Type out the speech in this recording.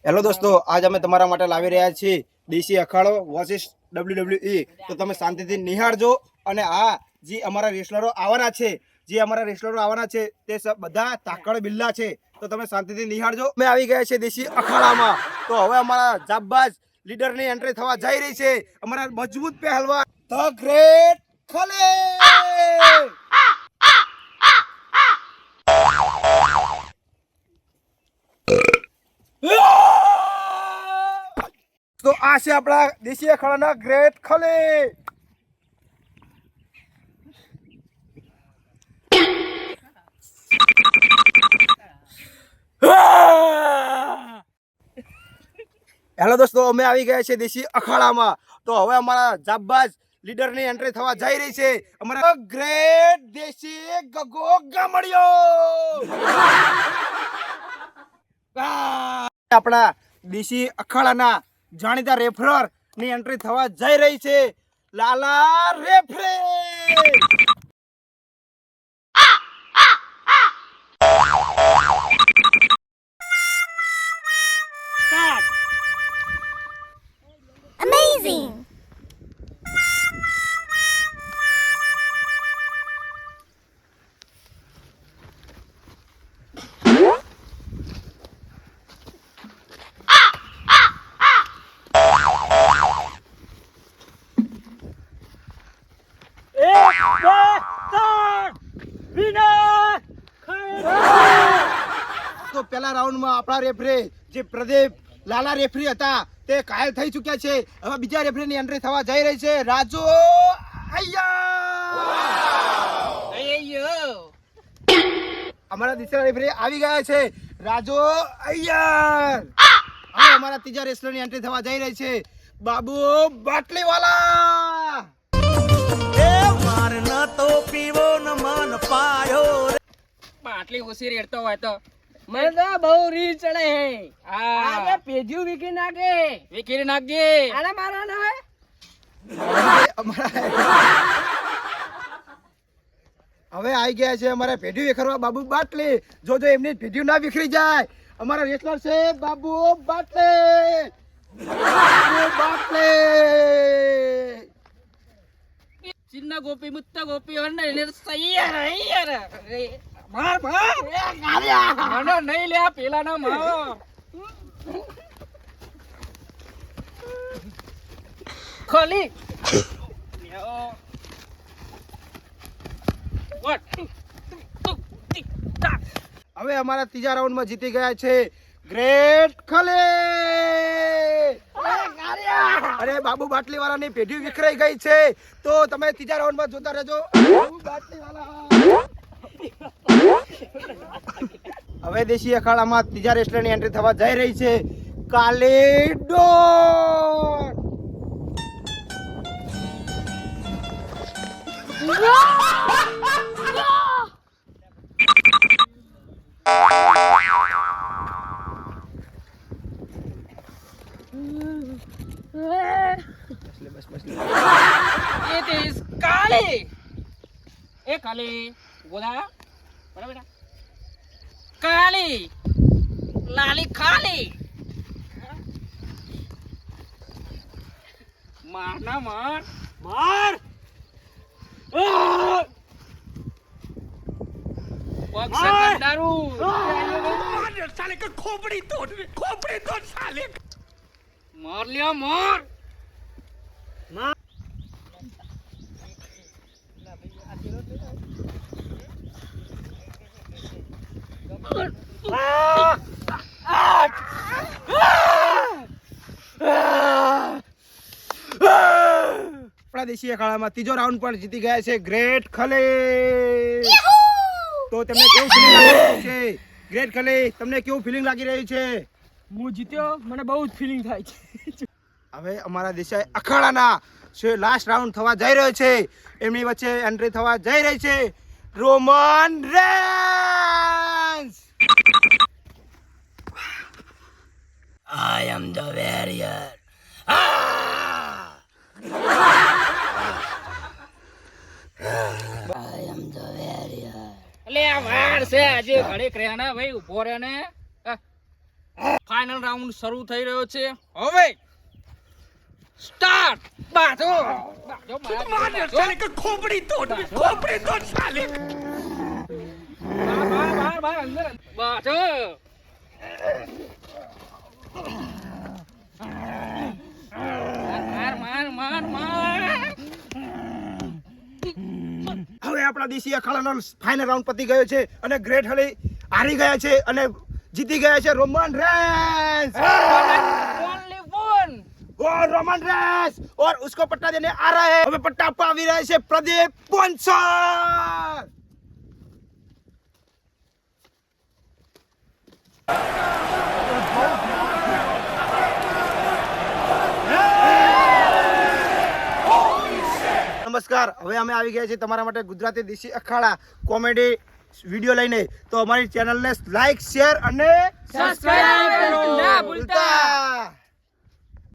Hello દોસ્તો, આજ અમે તમારા માટે લાવી રહ્યા છીએ દેશી અખાડો વર્સિસ WWE. તો તમે શાંતિથી નિહાળજો. અને આ જે અમારા રેસલરો આવવાના છે તે બધા તાકડ બિલ્લા છે. તો તમે શાંતિથી નિહાળજો. અમે આવી ગયા છે દેશી અખાડામાં. તો હવે અમારા જાબાજ લીડરની એન્ટ્રી થવા જઈ રહી છે. અમારા મજબૂત પહેલવાન ધ ગ્રેટ ખલે. તો આ છે આપણા દેશી અખાડાના ગ્રેટ ખલે. હેલો દોસ્તો, અમે આવી ગયા છે દેશી અખાડામાં. તો હવે અમારા જાબાજ લીડરની એન્ટ્રી થવા જઈ રહી છે. અમારા ગ્રેટ દેશી ગગો ગામડિયો. આપણા દેશી અખાડાના જાણીતા રેફરર ની એન્ટ્રી થવા જઈ રહી છે. લાલા રેફરે. Amazing! તો પહેલા રાઉન્ડમાં આપણા રેફરી જે પ્રદીપ લાલા રેફરી હતા તે ઘાયલ થઈ ચૂક્યા છે. હવે બીજા રેફરીની એન્ટ્રી થવા જઈ રહી છે. રાજુ અય્યર. અમારા દીસરા રેફરી આવી ગયા છે. રાજુ અય્યર. હવે અમારા ત્રીજા રેસલરની એન્ટ્રી થવા જઈ રહી છે. બાબુ બાટલીવાલા. બાટલી ઓછી રેડતો હોય તો મને તો બહુ રીત ચડે હે. આજે પેજ્યું વીકી નાખજે. આને મારવાના હોય. હવે આવી ગયા છે અમારે પેઢી વિખરવા બાબુ બાટલી. જોજો એમની પેઢી ના વિખરી જાય. અમારા રેસલર છે બાબુ બાટલી. ચિન્ના ગોપી મુત્તા ગોપી અને એને સૈયાર માર મને નહીં લે પેલા ના માર ખોલી હવે અમારા ત્રીજા રાઉન્ડમાં જીતી ગયા છે ગ્રેટ ખલે. અરે બાબુ બાટલી વાળાની પેઢી વિખરાઈ ગઈ છે. તો તમે ત્રીજા રાઉન્ડમાં જોતા રહેજો. હવે દેશી અખાડામાં ત્રીજા રેસલરની એન્ટ્રી થવા જઈ રહી છે. કાલીડોન. It is Kali. Kali, bola. Mana beda? Kali. Lali Kali. Mana mar? Mar. Wag sekandaru. Saling ke खोपड़ी तोड़ साले. मार लिया मार. આપણા દેશી અખાડામાં ત્રીજો રાઉન્ડ પણ જીતી ગયા છે ગ્રેટ ખલે. તો તમને કેવું ફીલિંગ લાગી રહ્યું છે? ગ્રેટ ખલે, તમને કેવું ફીલિંગ લાગી રહ્યું છે? હું જીત્યો, મને બહુ જ ફીલિંગ થાય છે. હવે અમારા દેશી અખાડાના લાસ્ટ રાઉન્ડ થવા જઈ રહ્યો છે. એમની વચ્ચે એન્ટ્રી થવા જઈ રહી છે Roman rains. I am the warrior. એટલે આ વાર છે આજે ઘડીક રહેના ભાઈ ઉભો રહે ને ફાઇનલ રાઉન્ડ શરૂ થઈ રહ્યો છે હવે સ્ટાર્ટ બાજો મારે ચાલે કે ખોપડી તોડ ચાલે બાર અંદર બાજો માર હવે આપણા દેશી અખાડાનો ફાઇનલ રાઉન્ડ પતી ગયો છે અને ગ્રેટ હલી હારી ગયા છે અને જીતી ગયા છે રોમન રેન્સ ઓનલી વન और रोमन रेस और उसको पट्टा देने आ रहा है हमें पट्टा आपको આવી રહ્યા છે પ્રદીપ પોન્સર નમસ્કાર હવે અમે આવી ગયા છીએ તમારા માટે ગુજરાતી દેશી અખાડા કોમેડી વિડિયો લઈને તો અમારી ચેનલને લાઈક શેર અને સબસ્ક્રાઇબ